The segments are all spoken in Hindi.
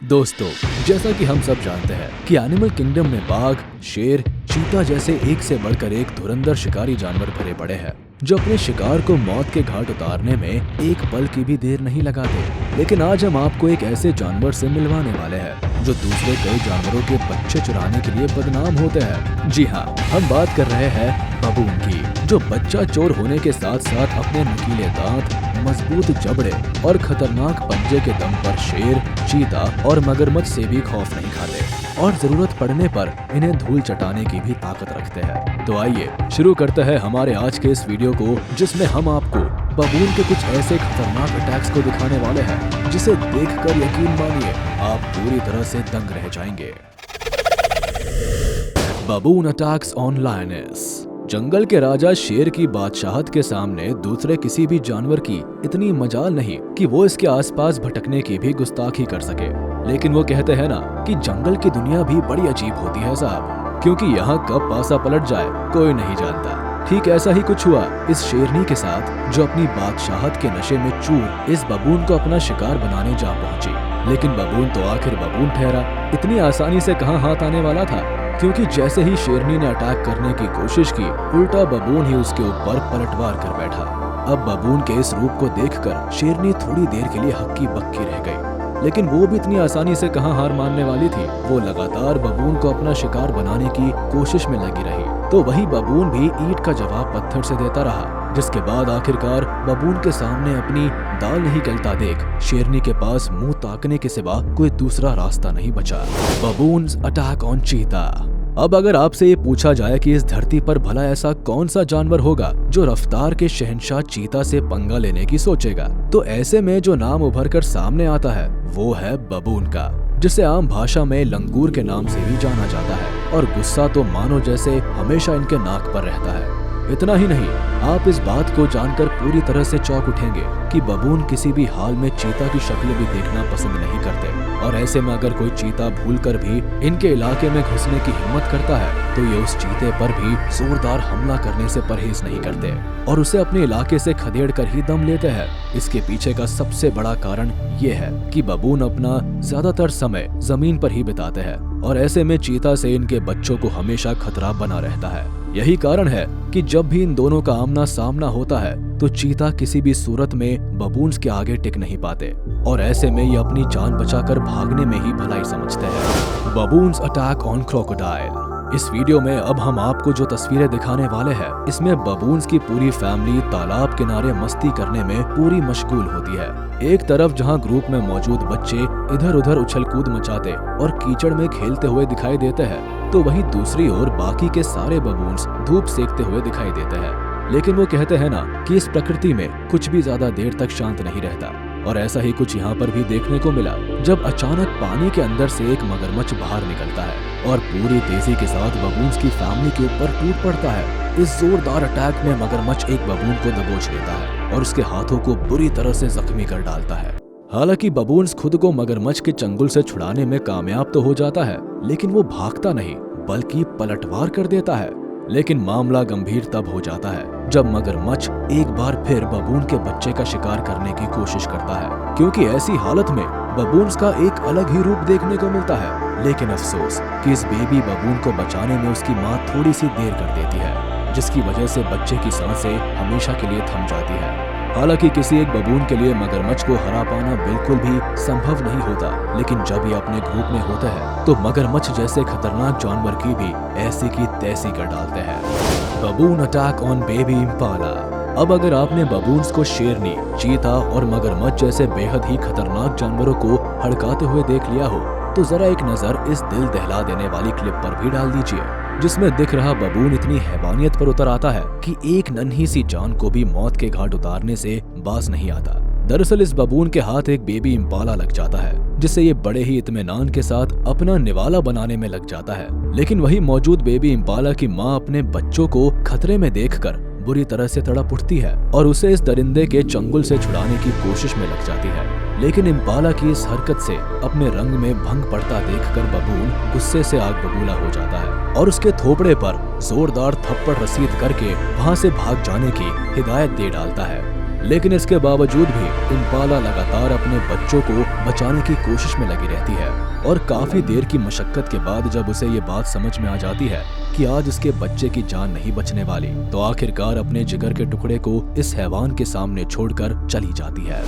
दोस्तों, जैसा कि हम सब जानते हैं कि एनिमल किंगडम में बाघ, शेर, चीता जैसे एक से बढ़कर एक धुरंधर शिकारी जानवर भरे पड़े हैं जो अपने शिकार को मौत के घाट उतारने में एक पल की भी देर नहीं लगाते। लेकिन आज हम आपको एक ऐसे जानवर से मिलवाने वाले हैं जो दूसरे कई जानवरों के बच्चे चुराने के लिए बदनाम होते हैं। जी हाँ, हम बात कर रहे हैं बबून की, जो बच्चा चोर होने के साथ साथ अपने नुकीले दांत, मजबूत जबड़े और खतरनाक पंजे के दम पर शेर, चीता और मगरमच्छ से भी खौफ नहीं खाते और जरूरत पड़ने पर इन्हें धूल चटाने की भी ताकत रखते हैं। तो आइए शुरू करते हैं हमारे आज के इस वीडियो को, जिसमें हम आपको बबून के कुछ ऐसे खतरनाक अटैक्स को दिखाने वाले हैं जिसे देखकर यकीन मानिए आप पूरी तरह से दंग रह जाएंगे। Baboon attacks on lioness. जंगल के राजा शेर की बादशाहत के सामने दूसरे किसी भी जानवर की इतनी मजाल नहीं कि वो इसके आसपास भटकने की भी गुस्ताखी कर सके। लेकिन वो कहते हैं ना कि जंगल की दुनिया भी बड़ी अजीब होती है साहब, क्योंकि यहाँ कब पासा पलट जाए कोई नहीं जानता। ठीक ऐसा ही कुछ हुआ इस शेरनी के साथ, जो अपनी बादशाहत के नशे में चूर इस बबून को अपना शिकार बनाने जा पहुंची। लेकिन बबून तो आखिर बबून ठहरा, इतनी आसानी से कहाँ हाथ आने वाला था, क्योंकि जैसे ही शेरनी ने अटैक करने की कोशिश की, उल्टा बबून ही उसके ऊपर पलटवार कर बैठा। अब बबून के इस रूप को देखकर शेरनी थोड़ी देर के लिए हक्की बक्की रह गई, लेकिन वो भी इतनी आसानी से कहाँ हार मानने वाली थी। वो लगातार बबून को अपना शिकार बनाने की कोशिश में लगी रही। तो वही बबून भी ईंट का जवाब पत्थर से देता रहा, जिसके बाद आखिरकार बबून के सामने अपनी दाल नहीं गलता देख शेरनी के पास मुंह ताकने के सिवा कोई दूसरा रास्ता नहीं बचा। बबून्स अटैक ऑन चीता। अब अगर आपसे ये पूछा जाए कि इस धरती पर भला ऐसा कौन सा जानवर होगा जो रफ्तार के शहंशाह चीता से पंगा लेने की सोचेगा, तो ऐसे में जो नाम उभर कर सामने आता है वो है बबून का, जिसे आम भाषा में लंगूर के नाम से भी जाना जाता है। और गुस्सा तो मानो जैसे हमेशा इनके नाक पर रहता है। इतना ही नहीं, आप इस बात को जानकर पूरी तरह से चौंक उठेंगे कि बबून किसी भी हाल में चीता की शक्ल भी देखना पसंद नहीं करते। और ऐसे में अगर कोई चीता भूलकर भी इनके इलाके में घुसने की हिम्मत करता है तो ये उस चीते पर भी जोरदार हमला करने से परहेज नहीं करते और उसे अपने इलाके से खदेड़ कर ही दम लेते हैं। इसके पीछे का सबसे बड़ा कारण ये है कि बबून अपना ज्यादातर समय जमीन पर ही बिताते हैं और ऐसे में चीता से इनके बच्चों को हमेशा खतरा बना रहता है। यही कारण है कि जब भी इन दोनों का आमना सामना होता है तो चीता किसी भी सूरत में बबून्स के आगे टिक नहीं पाते और ऐसे में ये अपनी जान बचाकर भागने में ही भलाई समझते हैं। Baboons attack on crocodile. इस वीडियो में अब हम आपको जो तस्वीरें दिखाने वाले हैं, इसमें बबून्स की पूरी फैमिली तालाब किनारे मस्ती करने में पूरी मशगूल होती है। एक तरफ जहां ग्रुप में मौजूद बच्चे इधर उधर उछल कूद मचाते और कीचड़ में खेलते हुए दिखाई देते हैं, तो वहीं दूसरी ओर बाकी के सारे बबून्स धूप सेकते हुए दिखाई देते हैं। लेकिन वो कहते हैं ना कि इस प्रकृति में कुछ भी ज्यादा देर तक शांत नहीं रहता, और ऐसा ही कुछ यहाँ पर भी देखने को मिला जब अचानक पानी के अंदर से एक मगरमच्छ बाहर निकलता है और पूरी तेजी के साथ बबून्स की फैमिली के ऊपर टूट पड़ता है। इस जोरदार अटैक में मगरमच्छ एक बबून को दबोच लेता है और उसके हाथों को बुरी तरह से जख्मी कर डालता है। हालांकि बबून्स खुद को मगरमच्छ के चंगुल से छुड़ाने में कामयाब तो हो जाता है, लेकिन वो भागता नहीं बल्कि पलटवार कर देता है। लेकिन मामला गंभीर तब हो जाता है जब मगरमच्छ एक बार फिर बबून के बच्चे का शिकार करने की कोशिश करता है, क्योंकि ऐसी हालत में बबून्स का एक अलग ही रूप देखने को मिलता है। लेकिन अफसोस कि इस बेबी बबून को बचाने में उसकी माँ थोड़ी सी देर कर देती है, जिसकी वजह से बच्चे की सांसें हमेशा के लिए थम जाती है। हालांकि किसी एक बबून के लिए मगरमच्छ को हरा पाना बिल्कुल भी संभव नहीं होता, लेकिन जब ये अपने ग्रुप में होते हैं तो मगरमच्छ जैसे खतरनाक जानवर की भी ऐसी की तैसी कर डालते हैं। बबून अटैक ऑन बेबी इम्पाला। अब अगर आपने बबून्स को शेरनी, चीता और मगरमच्छ जैसे बेहद ही खतरनाक जानवरों को हड़काते हुए देख लिया हो, तो जरा एक नजर इस दिल दहला देने वाली क्लिप पर भी डाल दीजिए, जिसमें दिख रहा बबून इतनी हैवानियत पर उतर आता है कि एक नन्ही सी जान को भी मौत के घाट उतारने से बाज नहीं आता। दरअसल इस बबून के हाथ एक बेबी इम्पाला लग जाता है, जिससे ये बड़े ही इत्मीनान के साथ अपना निवाला बनाने में लग जाता है। लेकिन वही मौजूद बेबी इम्पाला की माँ अपने बच्चों को खतरे में देखकर बुरी तरह से तड़प उठती है और उसे इस दरिंदे के चंगुल से छुड़ाने की कोशिश में लग जाती है। लेकिन इम्पाला की इस हरकत से अपने रंग में भंग पड़ता देखकर बबून गुस्से से आग बबूला हो जाता है और उसके थोपड़े पर जोरदार थप्पड़ रसीद करके वहां से भाग जाने की हिदायत दे डालता है। लेकिन इसके बावजूद भी इम्पाला लगातार अपने बच्चों को बचाने की कोशिश में लगी रहती है और काफी देर की मशक्कत के बाद जब उसे ये बात समझ में आ जाती है कि आज उसके बच्चे की जान नहीं बचने वाली, तो आखिरकार अपने जिगर के टुकड़े को इस हैवान के सामने छोड़कर चली जाती है।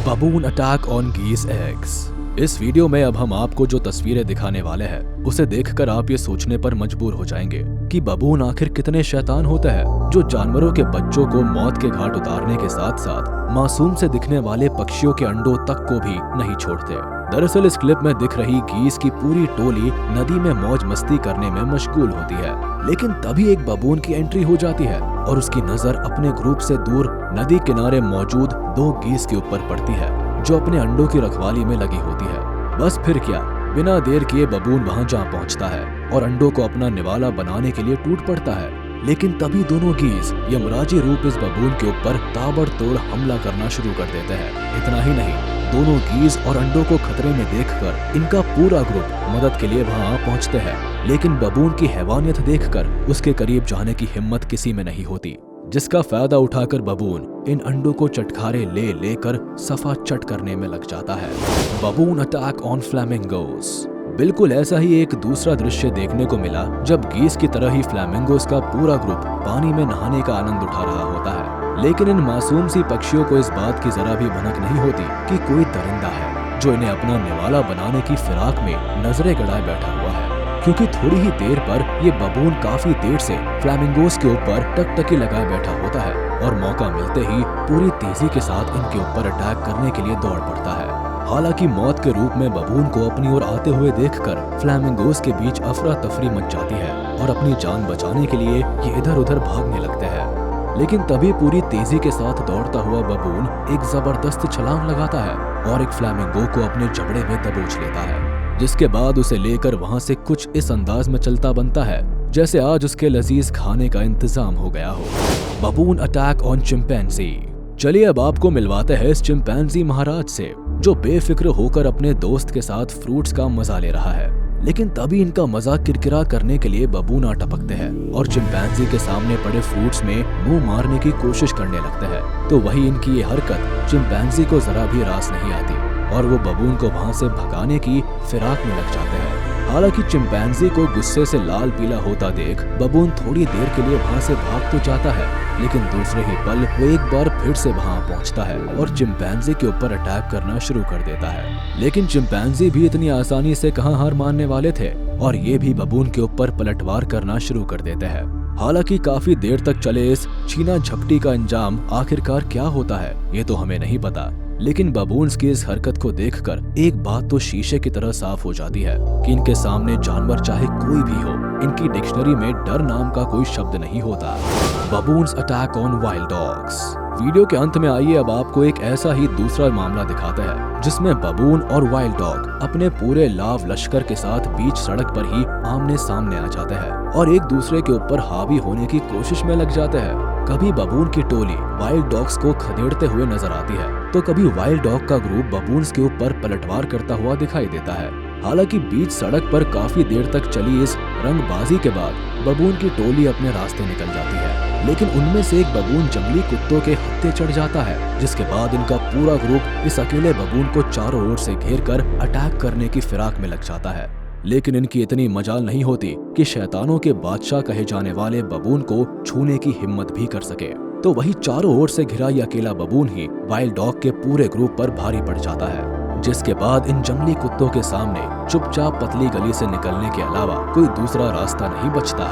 बबून अटैक ऑन गीस एग्स। इस वीडियो में अब हम आपको जो तस्वीरें दिखाने वाले हैं उसे देखकर आप ये सोचने पर मजबूर हो जाएंगे कि बबून आखिर कितने शैतान होते हैं जो जानवरों के बच्चों को मौत के घाट उतारने के साथ साथ मासूम से दिखने वाले पक्षियों के अंडों तक को भी नहीं छोड़ते। दरअसल इस क्लिप में दिख रही गीस की पूरी टोली नदी में मौज मस्ती करने में मशगूल होती है, लेकिन तभी एक बबून की एंट्री हो जाती है और उसकी नजर अपने ग्रुप से दूर नदी किनारे मौजूद 2 गीस के ऊपर पड़ती है जो अपने अंडों की रखवाली में लगी होती है। बस फिर क्या, बिना देर किए बबून वहां जा पहुंचता है और अंडों को अपना निवाला बनाने के लिए टूट पड़ता है, लेकिन तभी दोनों गीस यमराजी रूप इस बबून के ऊपर ताबड़तोड़ हमला करना शुरू कर देते हैं। इतना ही नहीं, दोनों गीस और अंडों को खतरे में देखकर इनका पूरा ग्रुप मदद के लिए वहां पहुंचते हैं, लेकिन बबून की हैवानियत देखकर उसके करीब जाने की हिम्मत किसी में नहीं होती, जिसका फायदा उठाकर बबून इन अंडों को चटखारे ले लेकर सफा चट करने में लग जाता है। बबून अटैक ऑन फ्लैमिंगोस। बिल्कुल ऐसा ही एक दूसरा दृश्य देखने को मिला जब गीस की तरह ही फ्लैमिंगोस का पूरा ग्रुप पानी में नहाने का आनंद उठा रहा होता है, लेकिन इन मासूम सी पक्षियों को इस बात की जरा भी भनक नहीं होती कि कोई दरिंदा है जो इन्हें अपना निवाला बनाने की फिराक में नजरें गड़ाए बैठा हुआ है, क्योंकि थोड़ी ही देर पर ये बबून काफी देर से फ्लैमिंगोस के ऊपर टकटकी लगाए बैठा होता है और मौका मिलते ही पूरी तेजी के साथ इनके ऊपर अटैक करने के लिए दौड़ पड़ता है। हालांकि मौत के रूप में बबून को अपनी ओर आते हुए देखकर फ्लैमिंगोस के बीच अफरा तफरी मच जाती है और अपनी जान बचाने के लिए ये इधर उधर भागने लगते हैं, लेकिन तभी पूरी तेजी के साथ दौड़ता हुआ बबून एक जबरदस्त छलांग लगाता है और एक फ्लैमिंगो को अपने जबड़े में दबोच लेता है, जिसके बाद उसे लेकर वहां से कुछ इस अंदाज में चलता बनता है जैसे आज उसके लजीज खाने का इंतजाम हो गया हो। बबून अटैक ऑन चिंपैंजी। चलिए अब आपको मिलवाते हैं इस चिंपैंजी महाराज से जो बेफिक्र होकर अपने दोस्त के साथ फ्रूट्स का मजा ले रहा है, लेकिन तभी इनका मजाक किरकिरा करने के लिए बबून आ टपकते हैं और चिंपैंजी के सामने पड़े फ्रूट्स में मुंह मारने की कोशिश करने लगते हैं। तो वही इनकी ये हरकत चिंपैंजी को जरा भी रास नहीं आती और वो बबून को वहां से भगाने की फिराक में लग जाते हैं। हालांकि चिंपैंजी को गुस्से से लाल पीला होता देख बबून थोड़ी देर के लिए वहां से भाग तो जाता है, लेकिन दूसरे ही पल वो एक बार फिर से वहां पहुंचता है और चिंपैंजी के ऊपर अटैक करना शुरू कर देता है। लेकिन चिंपैंजी भी इतनी आसानी से कहां हार मानने वाले थे और ये भी बबून के ऊपर पलटवार करना शुरू कर देते हैं। हालांकि काफी देर तक चले इस छीना झपटी का अंजाम आखिरकार क्या होता है ये तो हमें नहीं पता, लेकिन बबून्स की इस हरकत को देखकर एक बात तो शीशे की तरह साफ हो जाती है कि इनके सामने जानवर चाहे कोई भी हो, इनकी डिक्शनरी में डर नाम का कोई शब्द नहीं होता। Baboons attack on wild dogs. Video के अंत में आइए अब आपको एक ऐसा ही दूसरा मामला दिखाते हैं जिसमें बबून और वाइल्ड डॉग अपने पूरे लाव लश्कर के साथ बीच सड़क पर ही आमने सामने आ जाते हैं और एक दूसरे के ऊपर हावी होने की कोशिश में लग जाते हैं। कभी बबून की टोली वाइल्ड डॉग्स को खदेड़ते हुए नजर आती है तो कभी वाइल्ड डॉग का ग्रुप बबून्स के ऊपर पलटवार करता हुआ दिखाई देता है। हालांकि बीच सड़क पर काफी देर तक चली इस रंगबाजी के बाद बबून की टोली अपने रास्ते निकल जाती है, लेकिन उनमें से एक बबून जंगली कुत्तों के हत्थे चढ़ जाता है, जिसके बाद इनका पूरा ग्रुप इस अकेले बबून को चारों ओर से घेरकर अटैक करने की फिराक में लग जाता है। लेकिन इनकी इतनी मजाल नहीं होती कि शैतानों के बादशाह कहे जाने वाले बबून को छूने की हिम्मत भी कर सके। तो वही चारों ओर से घिरा ये अकेला बबून ही वाइल्ड डॉग के पूरे ग्रुप पर भारी पड़ जाता है, जिसके बाद इन जंगली कुत्तों के सामने चुपचाप पतली गली से निकलने के अलावा कोई दूसरा रास्ता नहीं बचता।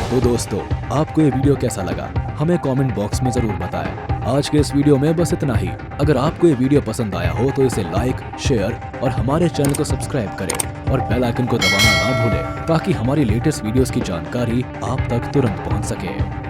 तो दोस्तों, आपको ये वीडियो कैसा लगा हमें कमेंट बॉक्स में जरूर बताएं। आज के इस वीडियो में बस इतना ही। अगर आपको ये वीडियो पसंद आया हो तो इसे लाइक, शेयर और हमारे चैनल को सब्सक्राइब करें और बेल आइकन को दबाना ना भूलें ताकि हमारी लेटेस्ट वीडियोस की जानकारी आप तक तुरंत पहुंच सके।